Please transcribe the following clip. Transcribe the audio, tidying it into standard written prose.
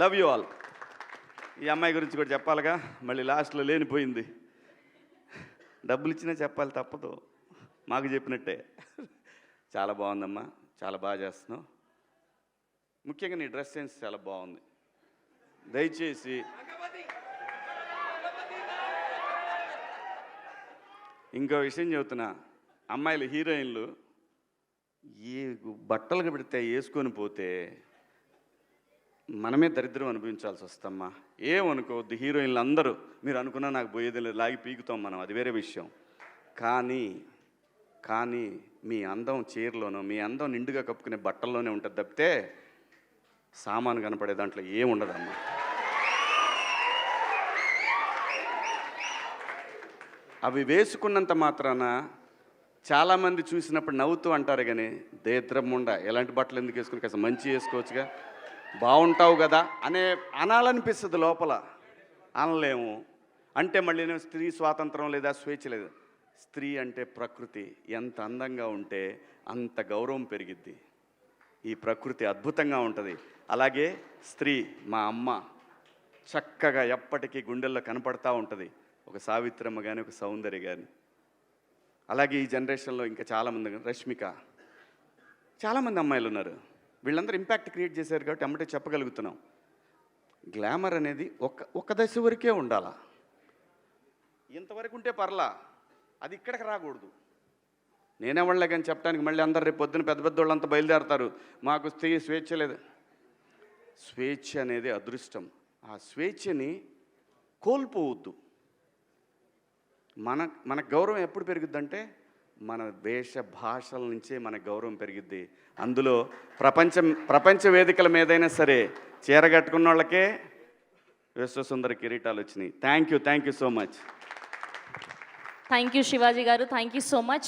Love you all. ఈ అమ్మాయి గురించి కూడా చెప్పాలిగా, మళ్ళీ లాస్ట్లో లేనిపోయింది. డబ్బులు ఇచ్చినా చెప్పాలి, తప్పదు. మాకు చెప్పినట్టే. చాలా బాగుందమ్మా, చాలా బాగా చేస్తున్నావు. ముఖ్యంగా నీ డ్రెస్ సెన్స్ చాలా బాగుంది. దయచేసి ఇంకో విషయం చెబుతున్నా, అమ్మాయిలు హీరోయిన్లు ఏ బట్టలు పెడితే వేసుకొని పోతే మనమే దరిద్రం అనుభవించాల్సి వస్తమ్మా. ఏమనుకోవద్దు, హీరోయిన్లు అందరూ మీరు అనుకున్నా నాకు పోయేది లేదు, లాగి పీకుతాం మనం, అది వేరే విషయం. కానీ మీ అందం చీరలోనో, మీ అందం నిండుగా కప్పుకునే బట్టల్లోనే ఉంటుంది తప్పితే సామాను కనపడే దాంట్లో ఏముండదమ్మా. అవి వేసుకున్నంత మాత్రాన చాలామంది చూసినప్పుడు నవ్వుతూ అంటారు, కానీ దేద్రమ్ముండ ఎలాంటి బట్టలు ఎందుకు వేసుకుని కాస్త మంచి వేసుకోవచ్చుగా, బాగుంటావు కదా అనాలనిపిస్తుంది లోపల, అనలేము. అంటే మళ్ళీ స్త్రీ స్వాతంత్రం లేదా స్వేచ్ఛ లేదు. స్త్రీ అంటే ప్రకృతి, ఎంత అందంగా ఉంటే అంత గౌరవం పెరిగిద్ది. ఈ ప్రకృతి అద్భుతంగా ఉంటుంది. అలాగే స్త్రీ మా అమ్మ చక్కగా ఎప్పటికీ గుండెల్లో కనపడతా ఉంటుంది, ఒక సావిత్రమ్మ కానీ ఒక సౌందర్య కానీ. అలాగే ఈ జనరేషన్లో ఇంకా చాలామంది, రష్మిక, చాలామంది అమ్మాయిలు ఉన్నారు. వీళ్ళందరూ ఇంపాక్ట్ క్రియేట్ చేశారు కాబట్టి అమ్మటే చెప్పగలుగుతున్నాం. గ్లామర్ అనేది ఒక దశ వరకే ఉండాలా, ఇంతవరకు ఉంటే పర్లా, అది ఇక్కడికి రాకూడదు. నేనేవాళ్ళే కానీ చెప్పడానికి మళ్ళీ అందరు రేపు పొద్దున పెద్ద పెద్ద వాళ్ళంతా బయలుదేరతారు, మాకు స్త్రీ స్వేచ్ఛ లేదు. స్వేచ్ఛ అనేది అదృష్టం. ఆ స్వేచ్ఛని కోల్పోవద్దు. మన గౌరవం ఎప్పుడు పెరుగుద్దంటే మన వేష భాషల నుంచే మన గౌరవం పెరిగిద్ది. అందులో ప్రపంచ వేదికల మీదైనా సరే చీర కట్టుకున్న వాళ్ళకే విశ్వసుందర కిరీటాలు వచ్చినాయి. Thank you so much. Thank you Shivaji గారు, థ్యాంక్ యూ సో మచ్.